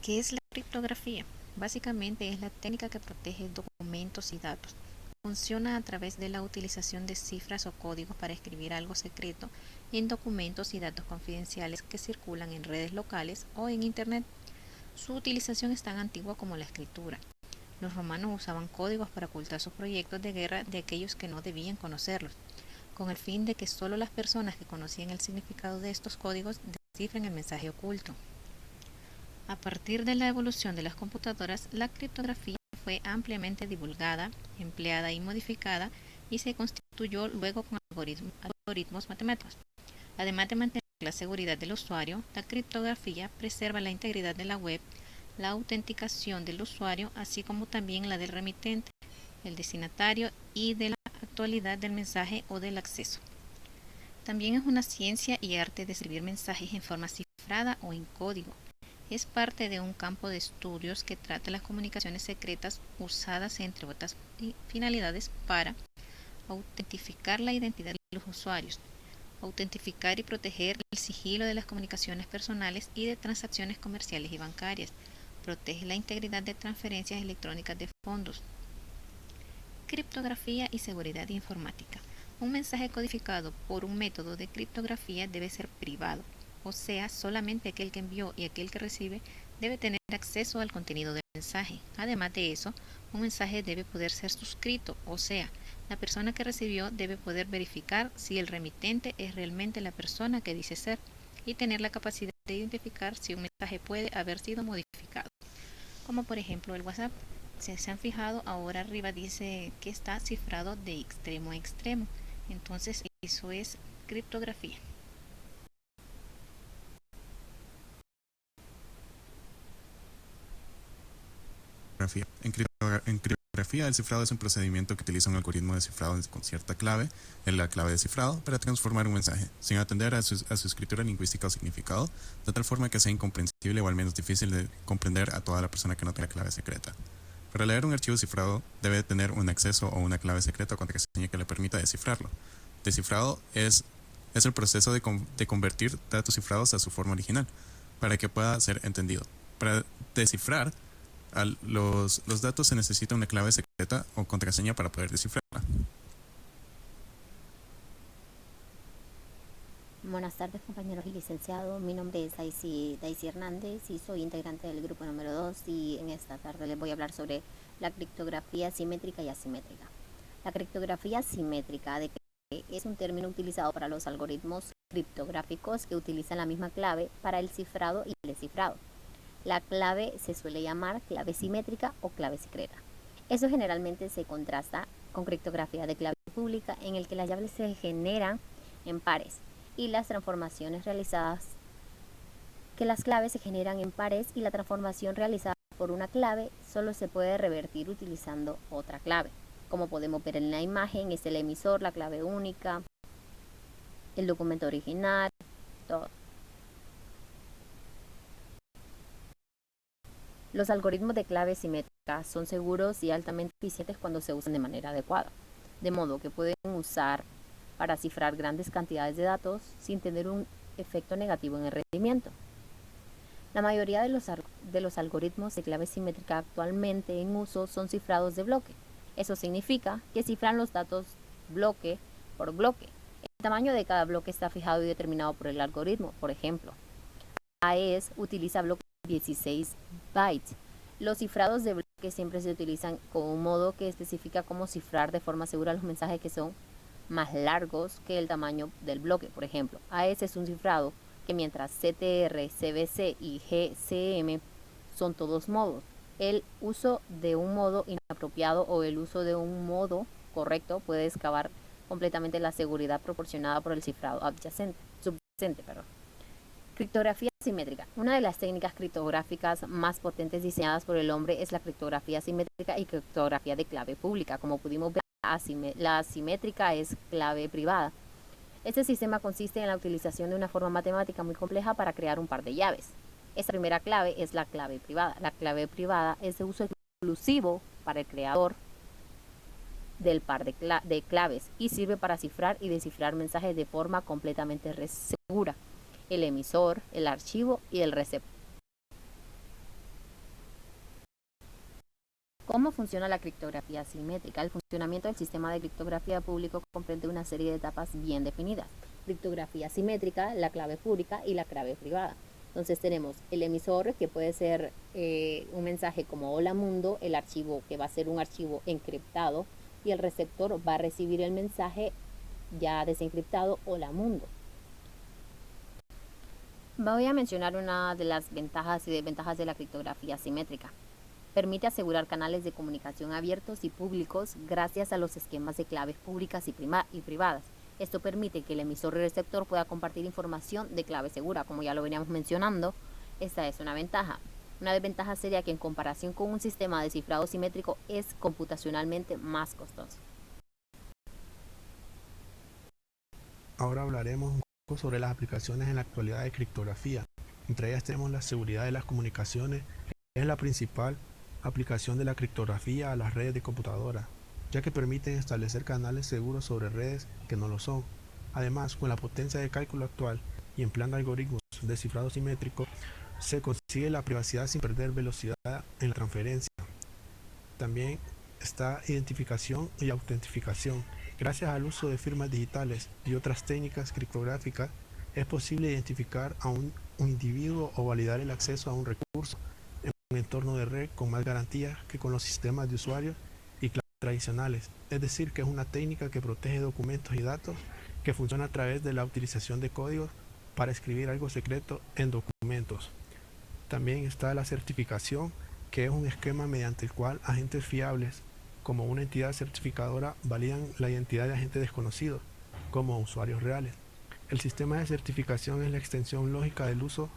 ¿Qué es la criptografía? Básicamente es la técnica que protege documentos y datos. Funciona a través de la utilización de cifras o códigos para escribir algo secreto en documentos y datos confidenciales que circulan en redes locales o en Internet. Su utilización es tan antigua como la escritura. Los romanos usaban códigos para ocultar sus proyectos de guerra de aquellos que no debían conocerlos, con el fin de que solo las personas que conocían el significado de estos códigos descifren el mensaje oculto. A partir de la evolución de las computadoras, la criptografía fue ampliamente divulgada, empleada y modificada y se constituyó luego con algoritmos matemáticos. Además de mantener la seguridad del usuario, la criptografía preserva la integridad de la web, la autenticación del usuario, así como también la del remitente, el destinatario y de la actualidad del mensaje o del acceso. También es una ciencia y arte de escribir mensajes en forma cifrada o en código. Es parte de un campo de estudios que trata las comunicaciones secretas usadas entre otras finalidades para autentificar la identidad de los usuarios, autentificar y proteger el sigilo de las comunicaciones personales y de transacciones comerciales y bancarias, protege la integridad de transferencias electrónicas de fondos. Criptografía y seguridad informática. Un mensaje codificado por un método de criptografía debe ser privado, o sea, solamente aquel que envió y aquel que recibe debe tener acceso al contenido del mensaje. Además de eso, un mensaje debe poder ser suscrito, o sea, la persona que recibió debe poder verificar si el remitente es realmente la persona que dice ser y tener la capacidad de identificar si un mensaje puede haber sido modificado, como por ejemplo el WhatsApp. Si se han fijado, ahora arriba dice que está cifrado de extremo a extremo. Entonces eso es criptografía. En criptografía, el cifrado es un procedimiento que utiliza un algoritmo de cifrado con cierta clave, en la clave de cifrado, para transformar un mensaje, sin atender a su escritura lingüística o significado, de tal forma que sea incomprensible o al menos difícil de comprender a toda la persona que no tenga clave secreta. Para leer un archivo cifrado, debe tener un acceso o una clave secreta o contraseña que le permita descifrarlo. Descifrado es el proceso de convertir datos cifrados a su forma original, para que pueda ser entendido. Para descifrar los datos se necesita una clave secreta o contraseña para poder descifrarla. Buenas tardes, compañeros y licenciados. Mi nombre es Daisy Hernández y soy integrante del grupo número 2 y en esta tarde les voy a hablar sobre la criptografía simétrica y asimétrica. La criptografía simétrica es un término utilizado para los algoritmos criptográficos que utilizan la misma clave para el cifrado y el descifrado. La clave se suele llamar clave simétrica o clave secreta. Eso generalmente se contrasta con criptografía de clave pública, en el que las llaves se generan en pares y las transformaciones realizadas, que las claves se generan en pares y la transformación realizada por una clave solo se puede revertir utilizando otra clave. Como podemos ver en la imagen, es el emisor, la clave única, el documento original, todo. Los algoritmos de clave simétrica son seguros y altamente eficientes cuando se usan de manera adecuada, de modo que pueden usar para cifrar grandes cantidades de datos sin tener un efecto negativo en el rendimiento. La mayoría de los algoritmos de clave simétrica actualmente en uso son cifrados de bloque. Eso significa que cifran los datos bloque por bloque. El tamaño de cada bloque está fijado y determinado por el algoritmo. Por ejemplo, AES utiliza bloques de 16 bytes. Los cifrados de bloque siempre se utilizan con un modo que especifica cómo cifrar de forma segura los mensajes que son más largos que el tamaño del bloque. Por ejemplo, AES es un cifrado que mientras CTR, CBC y GCM son todos modos, el uso de un modo inapropiado o el uso de un modo correcto puede excavar completamente la seguridad proporcionada por el cifrado subyacente. Criptografía simétrica. Una de las técnicas criptográficas más potentes diseñadas por el hombre es la criptografía simétrica y criptografía de clave pública. Como pudimos ver, la asimétrica es clave privada. Este sistema consiste en la utilización de una forma matemática muy compleja para crear un par de llaves. Esta primera clave es la clave privada. La clave privada es de uso exclusivo para el creador del par de claves y sirve para cifrar y descifrar mensajes de forma completamente segura. El emisor, el archivo y el receptor. ¿Cómo funciona la criptografía simétrica? El funcionamiento del sistema de criptografía público comprende una serie de etapas bien definidas. Criptografía simétrica, la clave pública y la clave privada. Entonces tenemos el emisor, que puede ser un mensaje como hola mundo, el archivo que va a ser un archivo encriptado, y el receptor va a recibir el mensaje ya desencriptado hola mundo. Voy a mencionar una de las ventajas y desventajas de la criptografía simétrica. Permite asegurar canales de comunicación abiertos y públicos gracias a los esquemas de claves públicas y privadas. Esto permite que el emisor y el receptor pueda compartir información de clave segura, como ya lo veníamos mencionando. Esta es una ventaja. Una desventaja sería que en comparación con un sistema de cifrado simétrico es computacionalmente más costoso. Ahora hablaremos un poco sobre las aplicaciones en la actualidad de criptografía. Entre ellas tenemos la seguridad de las comunicaciones, que es la principal aplicación de la criptografía a las redes de computadora, ya que permiten establecer canales seguros sobre redes que no lo son. Además, con la potencia de cálculo actual y empleando algoritmos de cifrado simétrico, se consigue la privacidad sin perder velocidad en la transferencia. También está identificación y autentificación. Gracias al uso de firmas digitales y otras técnicas criptográficas, es posible identificar a un individuo o validar el acceso a un recurso en un entorno de red con más garantías que con los sistemas de usuarios y claves tradicionales. Es decir, que es una técnica que protege documentos y datos, que funciona a través de la utilización de códigos para escribir algo secreto en documentos. También está la certificación, que es un esquema mediante el cual agentes fiables, como una entidad certificadora, validan la identidad de agentes desconocidos, como usuarios reales. El sistema de certificación es la extensión lógica del uso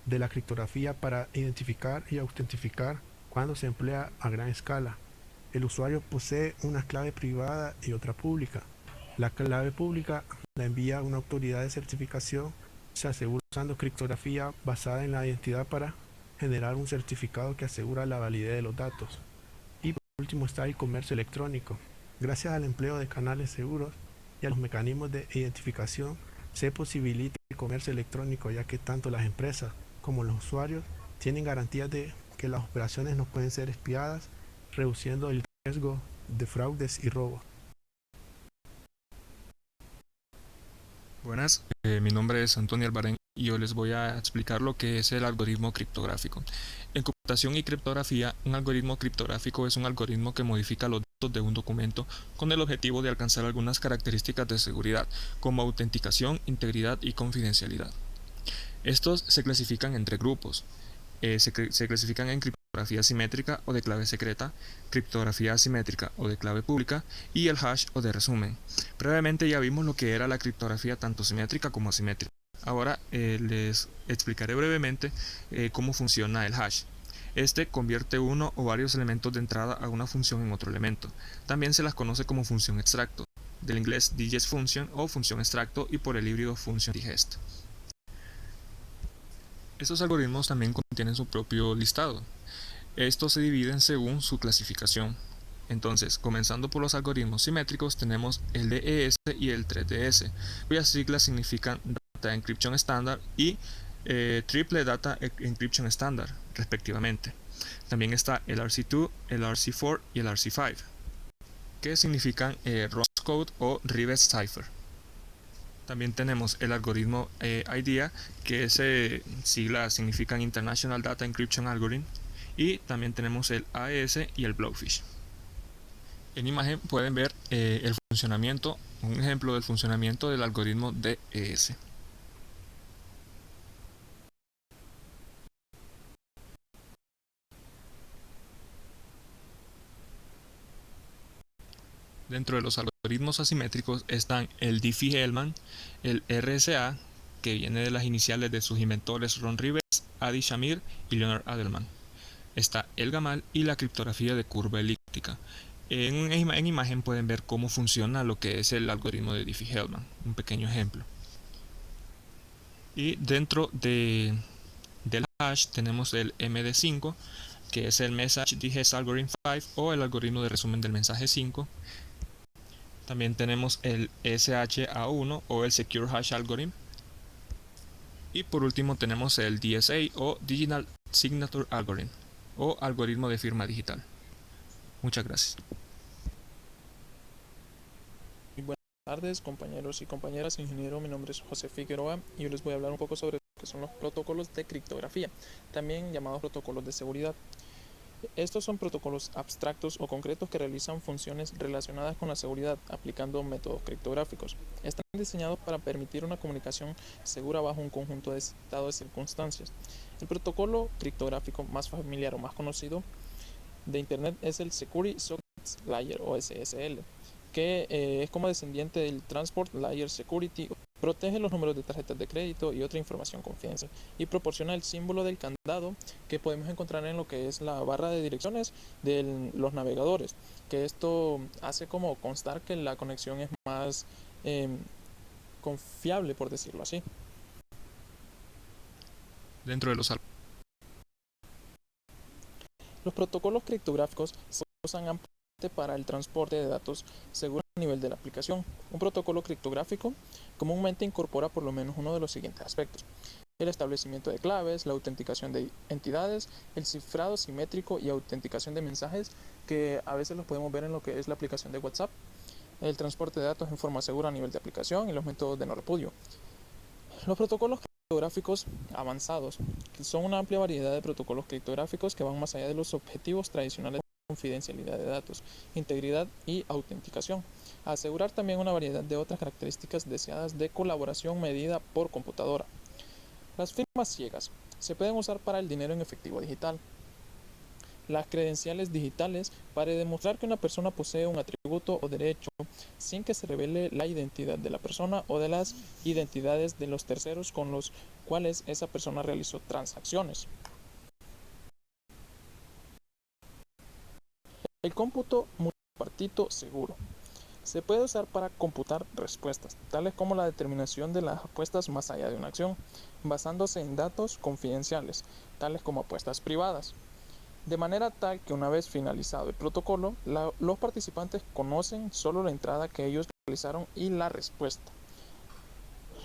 de la criptografía para identificar y autentificar cuando se emplea a gran escala. El usuario posee una clave privada y otra pública. La clave pública la envía una autoridad de certificación, se asegura usando criptografía basada en la identidad para generar un certificado que asegura la validez de los datos. Y por último está el comercio electrónico. Gracias al empleo de canales seguros y a los mecanismos de identificación, se posibilita el comercio electrónico, ya que tanto las empresas como los usuarios tienen garantías de que las operaciones no pueden ser espiadas, reduciendo el riesgo de fraudes y robos. Buenas, mi nombre es Antonio Albarén y yo les voy a explicar lo que es el algoritmo criptográfico. En computación y criptografía, un algoritmo criptográfico es un algoritmo que modifica los datos de un documento con el objetivo de alcanzar algunas características de seguridad, como autenticación, integridad y confidencialidad. Estos se clasifican entre grupos. Se clasifican en criptografía simétrica o de clave secreta, criptografía asimétrica o de clave pública y el hash o de resumen. Previamente ya vimos lo que era la criptografía tanto simétrica como asimétrica. Ahora les explicaré brevemente cómo funciona el hash. Este convierte uno o varios elementos de entrada a una función en otro elemento. También se las conoce como función extracto, del inglés digest function o función extracto y por el híbrido function digest. Estos algoritmos también contienen su propio listado. Estos se dividen según su clasificación. Entonces, comenzando por los algoritmos simétricos, tenemos el DES y el 3DS, cuyas siglas significan Data Encryption Standard y Triple Data Encryption Standard, respectivamente. También está el RC2, el RC4 y el RC5, que significan Ross Code o Reverse Cipher. También tenemos el algoritmo IDEA, que siglas significan International Data Encryption Algorithm, y también tenemos el AES y el Blowfish. En imagen pueden ver el funcionamiento, un ejemplo del funcionamiento del algoritmo DES. Dentro de los algoritmos asimétricos están el Diffie-Hellman, el RSA, que viene de las iniciales de sus inventores Ron Rivers, Adi Shamir y Leonard Adleman. Está el Gamal y la criptografía de curva elíptica. En imagen pueden ver cómo funciona lo que es el algoritmo de Diffie-Hellman, un pequeño ejemplo. Y dentro del hash tenemos el MD5, que es el Message Digest Algorithm 5 o el algoritmo de resumen del mensaje 5. También tenemos el SHA-1 o el Secure Hash Algorithm. Y por último tenemos el DSA o Digital Signature Algorithm o algoritmo de firma digital. Muchas gracias. Muy buenas tardes, compañeros y compañeras. Ingeniero, mi nombre es José Figueroa y yo les voy a hablar un poco sobre lo que son los protocolos de criptografía, también llamados protocolos de seguridad. Estos son protocolos abstractos o concretos que realizan funciones relacionadas con la seguridad aplicando métodos criptográficos. Están diseñados para permitir una comunicación segura bajo un conjunto de circunstancias. El protocolo criptográfico más familiar o más conocido de Internet es el Security Sockets Layer o SSL, que es como descendiente del Transport Layer Security. Protege los números de tarjetas de crédito y otra información confidencial y proporciona el símbolo del candado que podemos encontrar en lo que es la barra de direcciones de los navegadores, que esto hace como constar que la conexión es más confiable, por decirlo así. Dentro de Los protocolos criptográficos se usan ampliamente para el transporte de datos según el nivel de la aplicación. Un protocolo criptográfico comúnmente incorpora por lo menos uno de los siguientes aspectos: el establecimiento de claves, la autenticación de entidades, el cifrado simétrico y autenticación de mensajes, que a veces los podemos ver en lo que es la aplicación de WhatsApp, el transporte de datos en forma segura a nivel de aplicación y los métodos de no repudio. Los protocolos criptográficos avanzados, que son una amplia variedad de protocolos criptográficos que van más allá de los objetivos tradicionales de confidencialidad de datos, integridad y autenticación, a asegurar también una variedad de otras características deseadas de colaboración medida por computadora. Las firmas ciegas se pueden usar para el dinero en efectivo digital. Las credenciales digitales para demostrar que una persona posee un atributo o derecho sin que se revele la identidad de la persona o de las identidades de los terceros con los cuales esa persona realizó transacciones. El cómputo multipartito seguro se puede usar para computar respuestas, tales como la determinación de las apuestas más allá de una acción, basándose en datos confidenciales, tales como apuestas privadas, de manera tal que una vez finalizado el protocolo, los participantes conocen solo la entrada que ellos realizaron y la respuesta.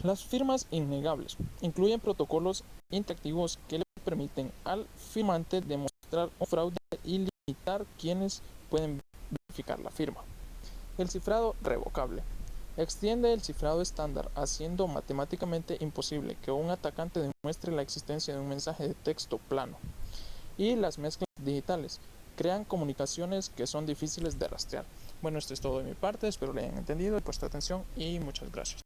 Las firmas innegables incluyen protocolos interactivos que le permiten al firmante demostrar un fraude y limitar quienes pueden verificar la firma. El cifrado revocable extiende el cifrado estándar, haciendo matemáticamente imposible que un atacante demuestre la existencia de un mensaje de texto plano. Y las mezclas digitales crean comunicaciones que son difíciles de rastrear. Bueno, esto es todo de mi parte, espero le hayan entendido y puesto atención y muchas gracias.